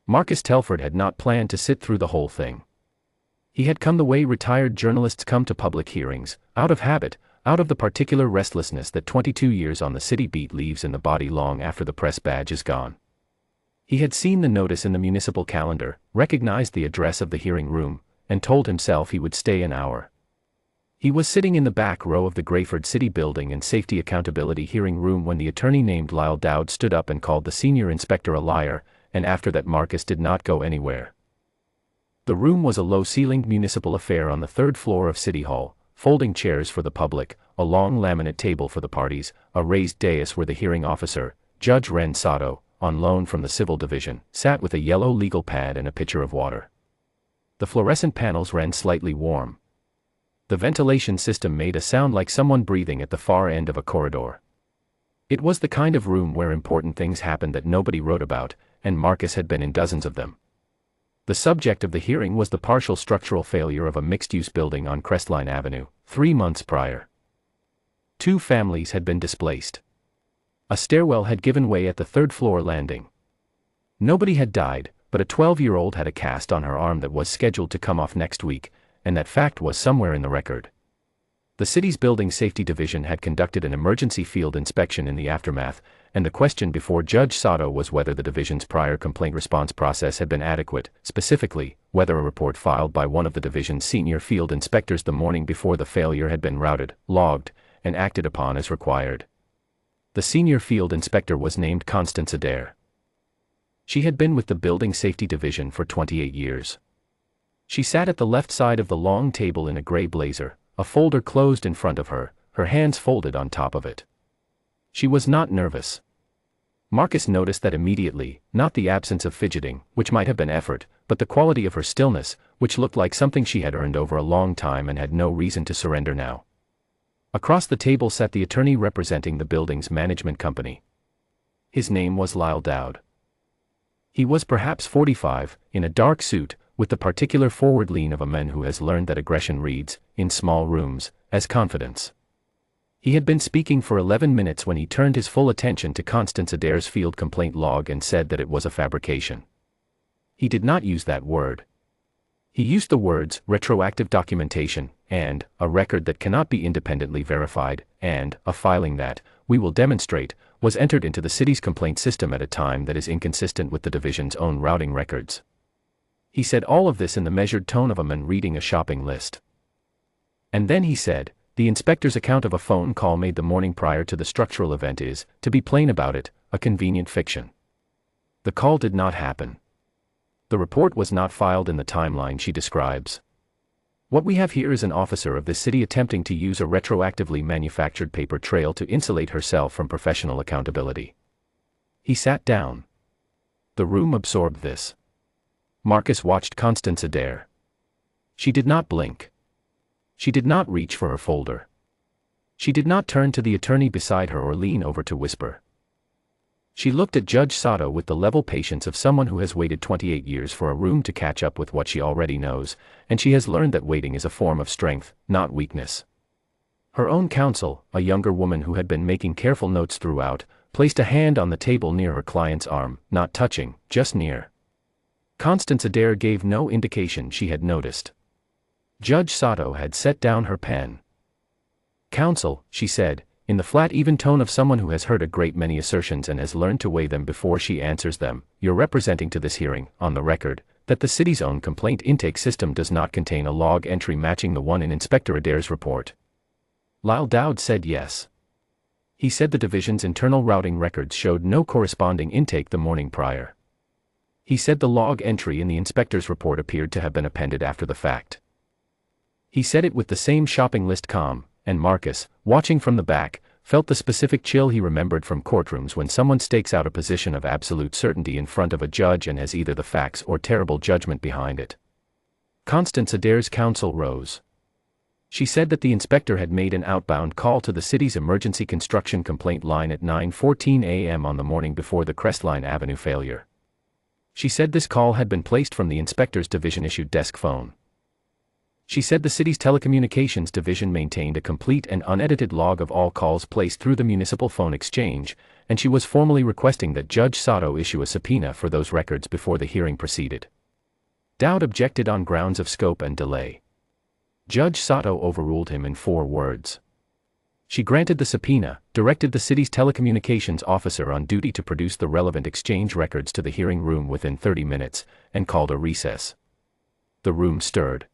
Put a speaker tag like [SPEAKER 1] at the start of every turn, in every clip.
[SPEAKER 1] Marcus Telford had not planned to sit through the whole thing. He had come the way retired journalists come to public hearings, out of habit, out of the particular restlessness that 22 years on the city beat leaves in the body long after the press badge is gone. He had seen the notice in the municipal calendar, recognized the address of the hearing room, and told himself he would stay an hour. He was sitting in the back row of the Grayford City Building and Safety Accountability hearing room when the attorney named Lyle Dowd stood up and called the senior inspector a liar, and after that Marcus did not go anywhere. The room was a low-ceilinged municipal affair on the third floor of City Hall, folding chairs for the public, a long laminate table for the parties, a raised dais where the hearing officer, Judge Ren Sato, on loan from the Civil Division, sat with a yellow legal pad and a pitcher of water. The fluorescent panels ran slightly warm. The ventilation system made a sound like someone breathing at the far end of a corridor. It was the kind of room where important things happened that nobody wrote about, and Marcus had been in dozens of them. The subject of the hearing was the partial structural failure of a mixed-use building on Crestline Avenue, 3 months prior. 2 families had been displaced. A stairwell had given way at the third-floor landing. Nobody had died, but a 12-year-old had a cast on her arm that was scheduled to come off next week, and that fact was somewhere in the record. The city's Building Safety Division had conducted an emergency field inspection in the aftermath, and the question before Judge Sato was whether the division's prior complaint response process had been adequate, specifically, whether a report filed by one of the division's senior field inspectors the morning before the failure had been routed, logged, and acted upon as required. The senior field inspector was named Constance Adair. She had been with the Building Safety Division for 28 years. She sat at the left side of the long table in a gray blazer, a folder closed in front of her, her hands folded on top of it. She was not nervous. Marcus noticed that immediately, not the absence of fidgeting, which might have been effort, but the quality of her stillness, which looked like something she had earned over a long time and had no reason to surrender now. Across the table sat the attorney representing the building's management company. His name was Lyle Dowd. He was perhaps 45, in a dark suit, with the particular forward lean of a man who has learned that aggression reads, in small rooms, as confidence. He had been speaking for 11 minutes when he turned his full attention to Constance Adair's field complaint log and said that it was a fabrication. He did not use that word. He used the words, retroactive documentation, and, a record that cannot be independently verified, and, a filing that, we will demonstrate, was entered into the city's complaint system at a time that is inconsistent with the division's own routing records. He said all of this in the measured tone of a man reading a shopping list. And then he said, the inspector's account of a phone call made the morning prior to the structural event is, to be plain about it, a convenient fiction. The call did not happen. The report was not filed in the timeline she describes. What we have here is an officer of this city attempting to use a retroactively manufactured paper trail to insulate herself from professional accountability. He sat down. The room absorbed this. Marcus watched Constance Adair. She did not blink. She did not reach for her folder. She did not turn to the attorney beside her or lean over to whisper. She looked at Judge Sato with the level patience of someone who has waited 28 years for a room to catch up with what she already knows, and she has learned that waiting is a form of strength, not weakness. Her own counsel, a younger woman who had been making careful notes throughout, placed a hand on the table near her client's arm, not touching, just near. Constance Adair gave no indication she had noticed. Judge Sato had set down her pen. Counsel, she said, in the flat even tone of someone who has heard a great many assertions and has learned to weigh them before she answers them, you're representing to this hearing, on the record, that the city's own complaint intake system does not contain a log entry matching the one in Inspector Adair's report. Lyle Dowd said yes. He said the division's internal routing records showed no corresponding intake the morning prior. He said the log entry in the inspector's report appeared to have been appended after the fact. He said it with the same shopping list calm, and Marcus, watching from the back, felt the specific chill he remembered from courtrooms when someone stakes out a position of absolute certainty in front of a judge and has either the facts or terrible judgment behind it. Constance Adair's counsel rose. She said that the inspector had made an outbound call to the city's emergency construction complaint line at 9:14 a.m. on the morning before the Crestline Avenue failure. She said this call had been placed from the inspector's division-issued desk phone. She said the city's telecommunications division maintained a complete and unedited log of all calls placed through the municipal phone exchange, and she was formally requesting that Judge Sato issue a subpoena for those records before the hearing proceeded. Dowd objected on grounds of scope and delay. Judge Sato overruled him in 4 words. She granted the subpoena, directed the city's telecommunications officer on duty to produce the relevant exchange records to the hearing room within 30 minutes, and called a recess. The room stirred.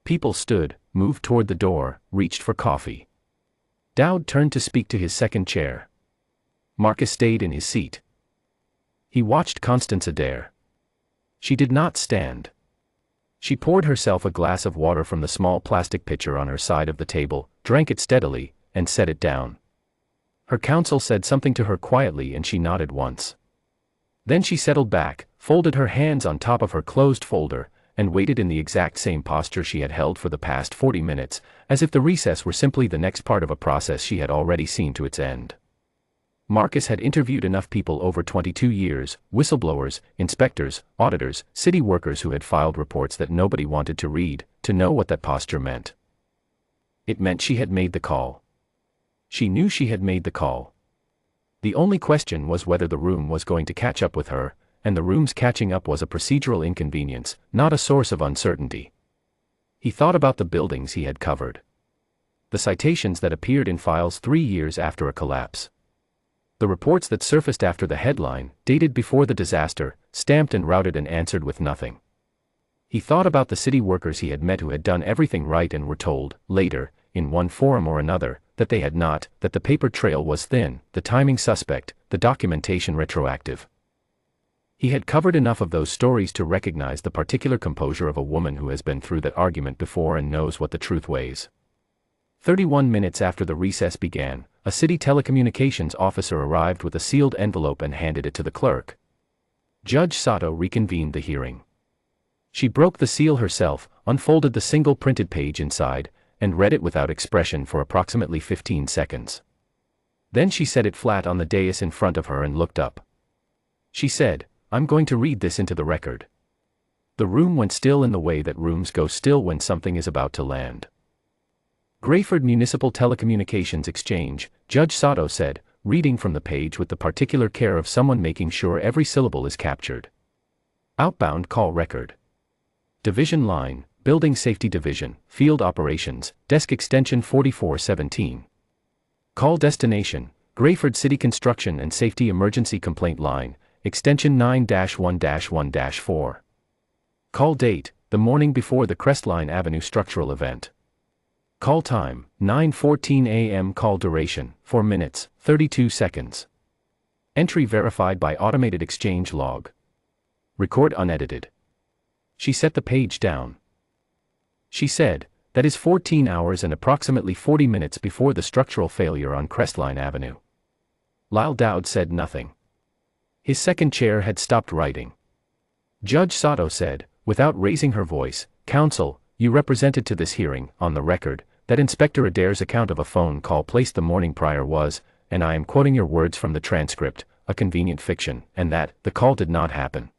[SPEAKER 1] People stood, moved toward the door, reached for coffee. Dowd turned to speak to his second chair. Marcus stayed in his seat. He watched Constance Adair. She did not stand. She poured herself a glass of water from the small plastic pitcher on her side of the table, drank it steadily, and set it down. Her counsel said something to her quietly and she nodded once. Then she settled back, folded her hands on top of her closed folder, and waited in the exact same posture she had held for the past 40 minutes, as if the recess were simply the next part of a process she had already seen to its end. Marcus had interviewed enough people over 22 years, whistleblowers, inspectors, auditors, city workers who had filed reports that nobody wanted to read, to know what that posture meant. It meant she had made the call. She knew she had made the call. The only question was whether the room was going to catch up with her, and the room's catching up was a procedural inconvenience, not a source of uncertainty. He thought about the buildings he had covered. The citations that appeared in files 3 years after a collapse. The reports that surfaced after the headline, dated before the disaster, stamped and routed and answered with nothing. He thought about the city workers he had met who had done everything right and were told, later, in one forum or another, that they had not, that the paper trail was thin, the timing suspect, the documentation retroactive. He had covered enough of those stories to recognize the particular composure of a woman who has been through that argument before and knows what the truth weighs. 31 minutes after the recess began, a city telecommunications officer arrived with a sealed envelope and handed it to the clerk. Judge Sato reconvened the hearing. She broke the seal herself, unfolded the single printed page inside, and read it without expression for approximately 15 seconds. Then she set it flat on the dais in front of her and looked up. She said, "I'm going to read this into the record." The room went still in the way that rooms go still when something is about to land. Grayford Municipal Telecommunications Exchange, Judge Sato said, reading from the page with the particular care of someone making sure every syllable is captured. Outbound call record. Division line, Building Safety Division, Field Operations, Desk Extension 4417. Call destination, Grayford City Construction and Safety Emergency Complaint Line, Extension 9-1-1-4. Call date, the morning before the Crestline Avenue structural event. Call time, 9:14 a.m. Call duration, 4 minutes, 32 seconds. Entry verified by automated exchange log. Record unedited. She set the page down. She said, "That is 14 hours and approximately 40 minutes before the structural failure on Crestline Avenue." Lyle Dowd said nothing. His second chair had stopped writing. Judge Sato said, without raising her voice, "Counsel, you represented to this hearing, on the record, that Inspector Adair's account of a phone call placed the morning prior was, and I am quoting your words from the transcript, a convenient fiction, and that the call did not happen.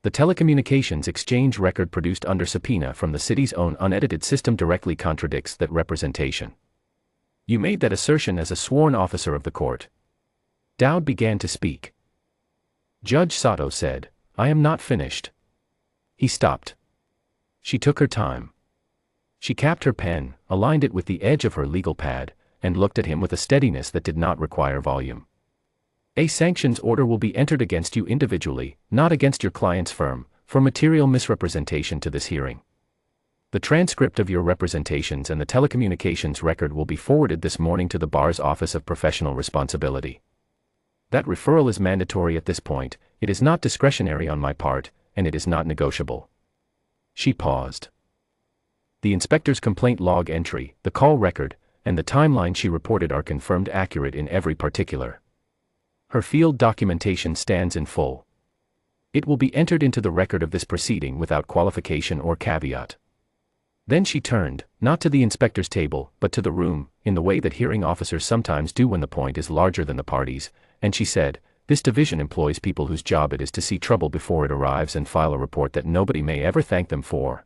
[SPEAKER 1] The telecommunications exchange record produced under subpoena from the city's own unedited system directly contradicts that representation. You made that assertion as a sworn officer of the court." Dowd began to speak. Judge Sato said, "I am not finished." He stopped. She took her time. She capped her pen, aligned it with the edge of her legal pad, and looked at him with a steadiness that did not require volume. "A sanctions order will be entered against you individually, not against your client's firm, for material misrepresentation to this hearing. The transcript of your representations and the telecommunications record will be forwarded this morning to the bar's Office of Professional Responsibility. That referral is mandatory at this point, it is not discretionary on my part, and it is not negotiable." She paused. The inspector's complaint log entry, the call record, and the timeline she reported are confirmed accurate in every particular. Her field documentation stands in full. It will be entered into the record of this proceeding without qualification or caveat. Then she turned, not to the inspector's table, but to the room, in the way that hearing officers sometimes do when the point is larger than the parties, and she said, "This division employs people whose job it is to see trouble before it arrives and file a report that nobody may ever thank them for.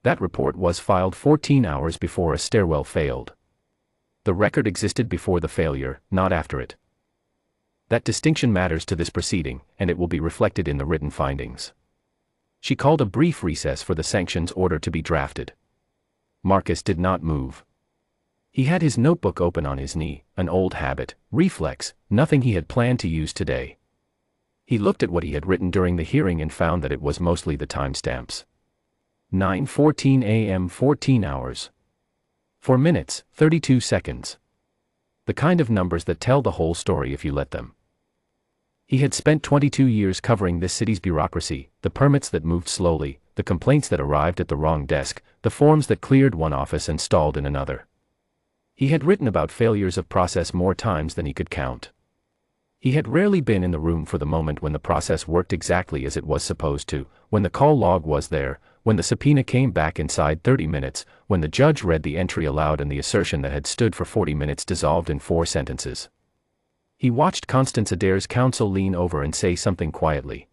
[SPEAKER 1] That report was filed 14 hours before a stairwell failed. The record existed before the failure, not after it. That distinction matters to this proceeding, and it will be reflected in the written findings. She called a brief recess for the sanctions order to be drafted. Marcus did not move. He had his notebook open on his knee, an old habit, reflex, nothing he had planned to use today. He looked at what he had written during the hearing and found that it was mostly the timestamps. 9:14 a.m. 14 hours. 4 minutes, 32 seconds. The kind of numbers that tell the whole story if you let them. He had spent 22 years covering this city's bureaucracy, the permits that moved slowly, the complaints that arrived at the wrong desk, the forms that cleared one office and stalled in another. He had written about failures of process more times than he could count. He had rarely been in the room for the moment when the process worked exactly as it was supposed to, when the call log was there, when the subpoena came back inside 30 minutes, when the judge read the entry aloud and the assertion that had stood for 40 minutes dissolved in 4 sentences. He watched Constance Adair's counsel lean over and say something quietly.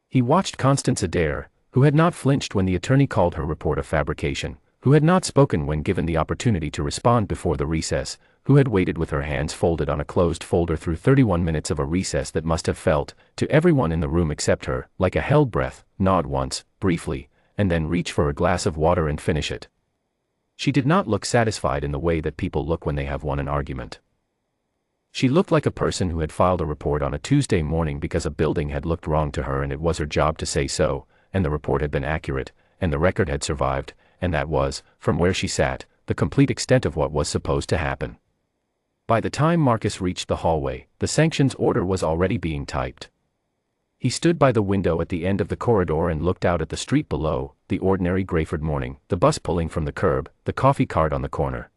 [SPEAKER 1] He watched Constance Adair, who had not flinched when the attorney called her report a fabrication, who had not spoken when given the opportunity to respond before the recess, who had waited with her hands folded on a closed folder through 31 minutes of a recess that must have felt, to everyone in the room except her, like a held breath, nod once, briefly, and then reach for a glass of water and finish it. She did not look satisfied in the way that people look when they have won an argument. She looked like a person who had filed a report on a Tuesday morning because a building had looked wrong to her and it was her job to say so, and the report had been accurate, and the record had survived, and that was, from where she sat, the complete extent of what was supposed to happen. By the time Marcus reached the hallway, the sanctions order was already being typed. He stood by the window at the end of the corridor and looked out at the street below, the ordinary Grayford morning, the bus pulling from the curb, the coffee cart on the corner.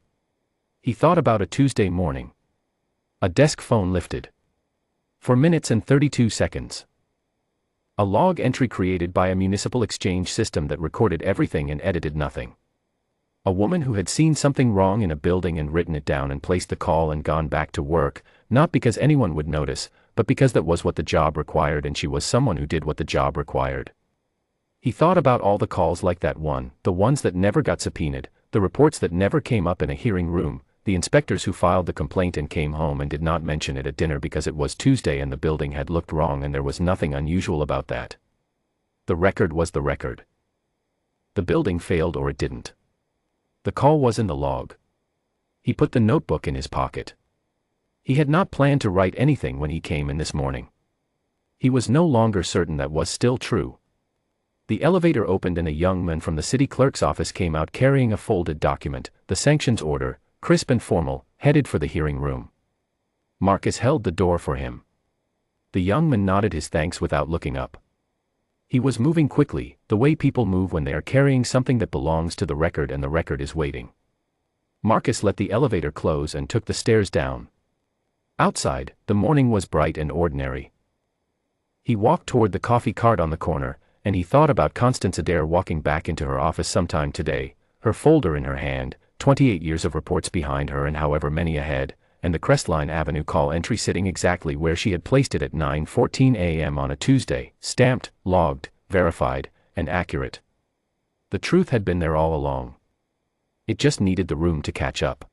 [SPEAKER 1] He thought about a Tuesday morning. A desk phone lifted. 4 minutes and 32 seconds. A log entry created by a municipal exchange system that recorded everything and edited nothing. A woman who had seen something wrong in a building and written it down and placed the call and gone back to work, not because anyone would notice, but because that was what the job required and she was someone who did what the job required. He thought about all the calls like that one, the ones that never got subpoenaed, the reports that never came up in a hearing room, the inspectors who filed the complaint and came home and did not mention it at dinner because it was Tuesday and the building had looked wrong and there was nothing unusual about that. The record was the record. The building failed or it didn't. The call was in the log. He put the notebook in his pocket. He had not planned to write anything when he came in this morning. He was no longer certain that was still true. The elevator opened and a young man from the city clerk's office came out carrying a folded document, the sanctions order, crisp and formal, headed for the hearing room. Marcus held the door for him. The young man nodded his thanks without looking up. He was moving quickly, the way people move when they are carrying something that belongs to the record and the record is waiting. Marcus let the elevator close and took the stairs down. Outside, the morning was bright and ordinary. He walked toward the coffee cart on the corner, and he thought about Constance Adair walking back into her office sometime today, her folder in her hand, 28 years of reports behind her and however many ahead, and the Crestline Avenue call entry sitting exactly where she had placed it at 9:14 a.m. on a Tuesday, stamped, logged, verified, and accurate. The truth had been there all along. It just needed the room to catch up.